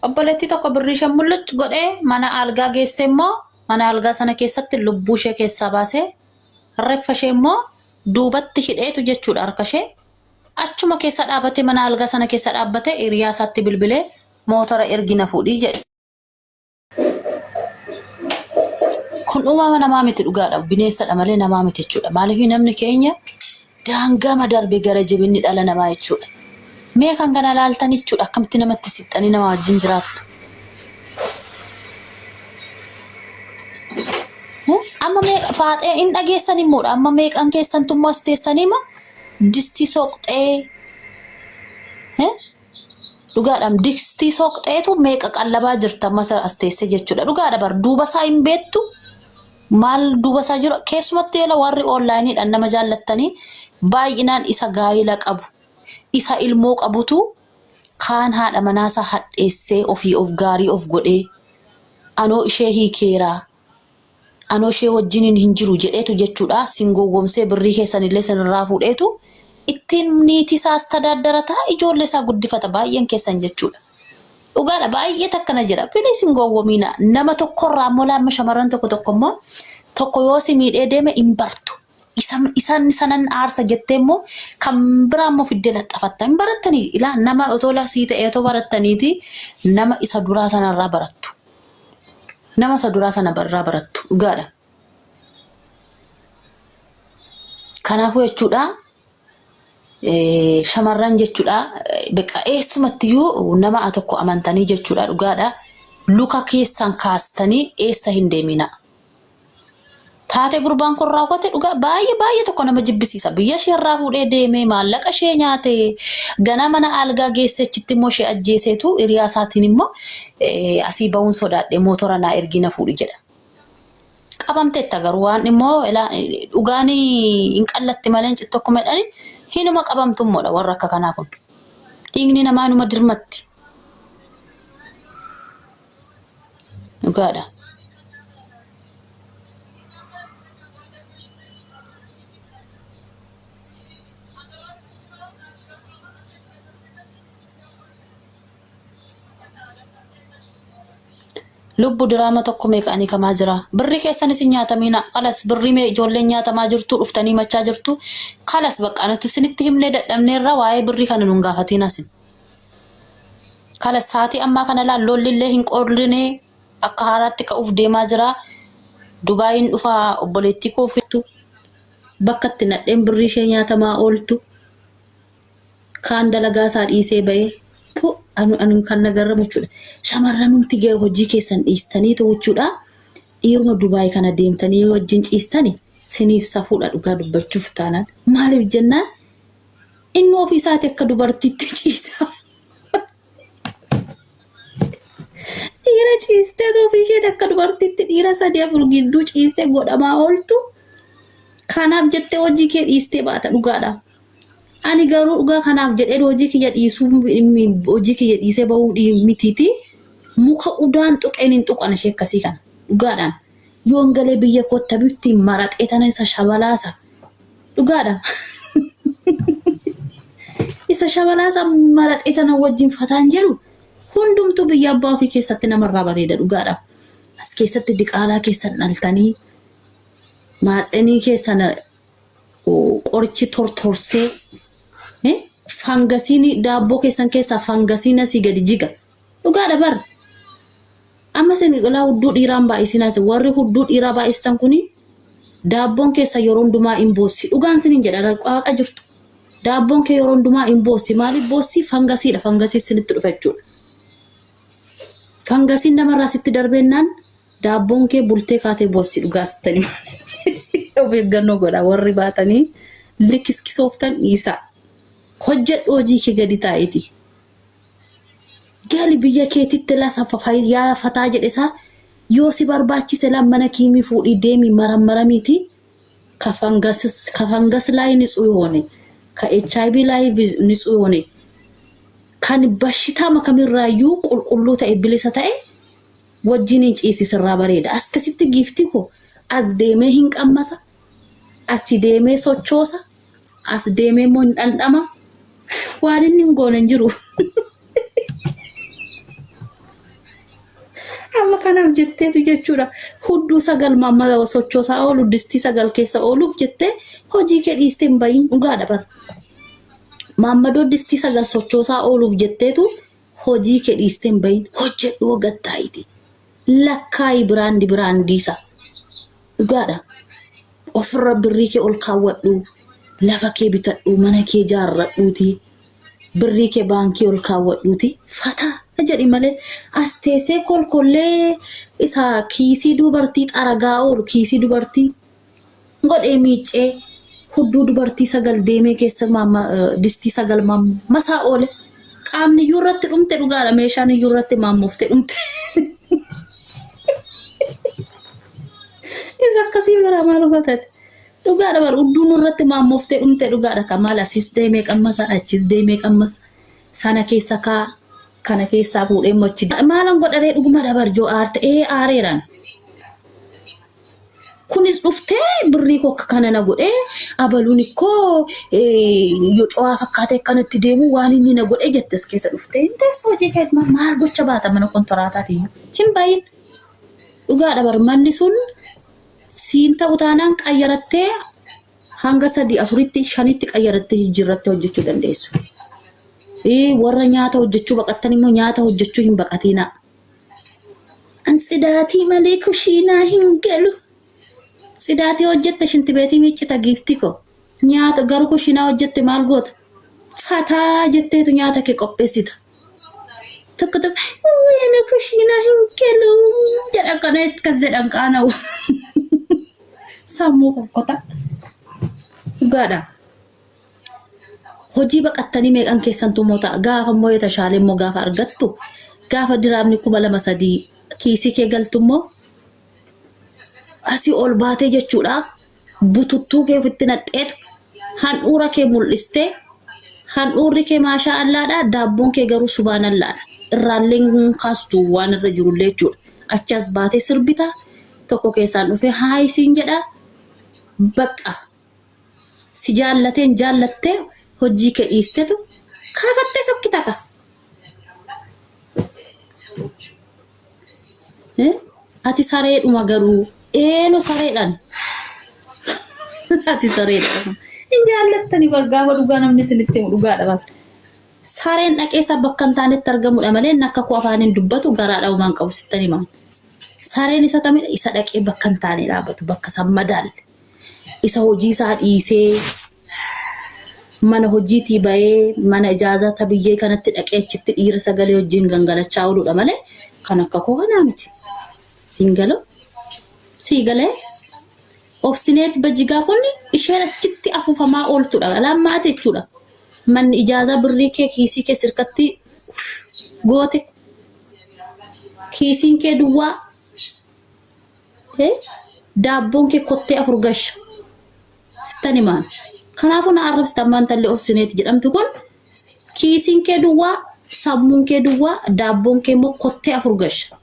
obboleettii tokko birrii shan mul'achu godhee mana algaa geesse immoo mana algaa sana keessatti lubbuu ishee keessaa baasee reeffa ishee immoo duubatti hidheetu jechuudha harka ishee achuma keessa dhaabate mana algaa sana keessa dhaabate hiriyaa isaatti bilbilee mootora ergina fuudhii jedhe. Kun uumama namaa miti dhugaadha bineensadha malee namaa miti jechuudha. Maaliif namni keenya daangaa darbe gara jabinni dhala namaa jechuudha. Mee kan kana laaltan jechuudha akkamitti namatti sittanii nama wajjin jiraattu. Amma mee faaxee hin dhageessanii moodha amma meeqan keessan tummoo as teessanii ma distii soqxee dhugaadhaan distii soqxeetu meeqa qallabaa jirta amma as teesse jechuudha. Dhugaadha bar duuba isaa hin beektu maal duuba isaa jira keessumatti yoo warri onlaayiniidhaan nama jaallattanii baay'inaan isa gaa'ila qabu isa ilmoo qabutu kaan haadha manaasaa hadheessee ofii of gaarii of godhee anoo ishee hiikeeraa anoo ishee wajjin hin jiru jedheetu jechuudha. Singoogomsee birrii keessanillee sanirraa fuudheetu ittiin niitii isaa astadaadarataa ijoollee isaa guddifata baay'een keessan jechuudha. Dhugaadha baay'ee takkana jira. Fili singoogomina nama tokkorraa immoo laamma shamarran tokko immoo tokko yoo si miidhee deeme hin bartu. Isaan sanan aarsa jettee immoo kan biraa immoo fiddee laxxafatta hin barattanii ilaa nama otoo sii ta'ee otoo barattaniiti nama isa duraa sanarraa barattu. Nama isa duraa sana barraa barattu dhugaadha. Kanaafuu jechuudha shamarran jechuudha beqa eessumattiyyuu nama tokko amantanii jechuudha dhugaadha. Luka keessan kaastanii eessa hin deemina. Taatee gurbaan kun raawwate dhugaa baay'ee tokko nama jibbisiisa. Biyya ishee irraa fuudhee deemee maallaqa ishee nyaatee gana mana algaa geessechitti immoo ishee ajjeeseetu hiriyaa isaatiin immoo asii ba'uun sodaadhe mootora naa ergina fuudhi jedha. Qabamteetta garuu waan immoo dhugaan hin qallatti malee tokko medhani hinuma qabamtummoodha warra akka kanaa kun. Dhiigni namaa numa dirmatti. Dhugaadha. Lubbu diraama tokko meeqanii kamaa jira. Birri keessanis nyaatamina qalas birri mee ijoolleen nyaatamaa jirtu dhuftanii machaa jirtu qalas bakka nuti isinitti himnee dadhabneerra waa'ee birri kana nun gaafatiin asin. Qalas saatii ammaa kana laallollillee hin qoorlinee akka haaraatti ka'uuf deemaa jira. Dubaayin dhufaa obboleettii koo fittu bakka itti nadheen birri ishee nyaatamaa ooltu kaan dalagaa isaa dhiisee ba'ee anu kan nagarramu jechuudha. Shamarran nuti ga'e hojii keessan dhiistanii jechuudha. Dhiiruma Dubaay kana deemtanii wajjin ciistanii siniif safuudha dhugaa dubbachuuf taanaan maaliif jennaan inni ofii isaati akka dubartiitti ciisa. Dhiira ciistee ofii isheeti akka dubartiitti dhiira sadii afur gidduu ciistee godhamaa ooltu kanaaf jettee hojii kee dhiistee baata dhugaadha. Ani garuu dhugaa kanaaf jedhee hojii kiyya dhiisuu hojii kiyya dhiisee bahuu mitiiti muka udaan tuqeen hin tuqan ishee akkasii kana dhugaadhaan yoon galee biyya kootta bitti maraxee tana isa shabalaasa dhugaadha. Isa shabalaasa maraxee tana wajjin fataan jedhu hundumtu biyya abbaa ofii keessatti namarraa bareeda dhugaadha. As keessatti diqaalaa keessan dhaltanii maatseenii keessan qorichi tortorsee fangasiin daabboo keessan keessaa fangasiin asii gadi jiga dhugaadha bar amma isin ilaa hudduu dhiiraan baay'isinaas warri hudduu dhiiraa baay'istan kuni daabboon keessa yeroo hundumaa hin boossi dhugaan sinin jedha qaaqa jirtu daabboon kee yeroo hundumaa hin boossi maaliif boossi fangasiidha fangasii sinitti dhufa jechuudha. Fangasiin namarraa sitti darbeennaan daabboon kee bultee kaatee boossi dhugaastanii of eeggannoo godha warri baatanii likkisooftan dhiisaa. Hojjedhu hojii kee gadi taa'eeti. Gali biyya keetitti laasa fayyaa fataa jedhesaa yoo si barbaachise lammana kiimii fuudhii deemi marammaramiiti ka fangas laay nitsuu yoone ka HIV laay nitsuu yoone kan bashitaa makamirraayyuu qulqulluu ta'e bilisa ta'e wajjin hin ciisisirraa bareeda. Akkasitti giiftii koo as deemee hin qammasa achi deemee sochoosa as deemee immoo hin dhandhama. Waan inni hin goonen jiru. kanam jetteetu jechuudha. Hudduu sagal mamma sochoosaa oolu distii sagal keessa ooluuf jettee hojii kee dhiistee hin bahin dhugaadha bar. Mammadoo distii sagal sochoosaa ooluuf jetteetu hojii kee dhiistee hin bahin hojjedhu wagattaayiti. Lakkaayi biraandiisa. Dhugaadha. Ofirra birrii kee ol kaawwadhu. Lafa kee bitadhu mana kee jaarradhuuti. Birrii kee baankii ol kaawwadhuuti. Fataa jedhi malee as teessee kolkollee isa kiisii dubartii xaragaa oolu kiisii dubartii godhee miicee hudduu dubartii sagal deemee keessa distii sagal masaa oole qaamni iyyuu irratti dhumte dhugaadha meeshaan iyyuu irratti maammooftee dhumte. Isa akkasii biraa maal hubatate dhugaadha bar hudduu irratti maammooftee dhumte dhugaadha kamaal asis deemee qammasa achis deemee qammasa sana keessa kaa. Kana keessaa fuudhee mochi maalan godharee dhuguma dabarjoo aareeran kunis dhuftee birrii koo kana na godhee abaluun ikkoo yoo cowaa fakkaatee kanatti deemu waan inni na godhee jettes keessa dhuftee teessoo hojii kee maal gocha baata mana kontoraataati hin bayin dhugaadha bar manni sun siin ta'u taanaan qayyarattee hanga 3 4 5tti qayyarattee jijjiirrattee hojjechuu dandeessu. Warra nyaata hojjechuu baqattan immoo nyaata hojjechuu hin baqatina. An sidaatii malee kushiinaa hin galu. Sidaatii hojjette shinti beetii miiccita giifti ko. Nyaata garuu kushiinaa hojjette maal goota? Fataa jetteetu nyaata kee qopheessita. Tokko weena kushiinaa hin galu jedha kana akkas jedhan qaanawu. Sammuu kokkota. Gaadha. Hojii baqattanii meeqan keessan tumoota gaafa immoo tashaalee immoo gaafa argattu gaafa diraamni 2-3 kiisii kee galtu immoo asii ol baatee jechuudha bututtuu kee ofitti naqxeetu handhuura kee mul'istee handhuurri kee maashaa allaadha daabboon kee garuu subhaanallaadha irraalleen kaastu waan irra jirullee jechuudha achas baatee sirbita tokko keessaan dhufee haayisiin jedha baqa si jaallattee hojii kee dhiistetu kaafattee sokkitaka. Ati sareedhuma garuu eenyu sareedhaan ati sareedhaan hin jaallattani bargaaba dhugaa namni isinitti himu dhugaadha bar. Sareen dhaqeessa bakka hin taanetti argamudha malee akka koo afaaniin dubbatu garaadha uumaan qabu sittani himan. Sareen isa kamidha isa dhaqee bakka hin taane dhaabatu bakka sammadaalle isa hojii isaa dhiisee. Mana hojiitii bahee mana ijaazata biyyee kanatti dhaqee achitti dhiira sagalee wajjin gangalachaa ooludha malee kan akka koo kanaa miti. Siigalee obsineet bajigaa kun isheen achitti afuufamaa ooltudha lammaati jechuudha. Manni ijaazaa birrii kee kiisii kee sirkatti goote kiisiin kee duwwaa daabboon kee kottee 4 gasha sittani maan. Kanaafuu na arrabsitan maantallee obsineet jedhamtu kun kiisiin kee duwwaa sammuun kee duwwaa daabboon kee immoo kottee 4 gasha.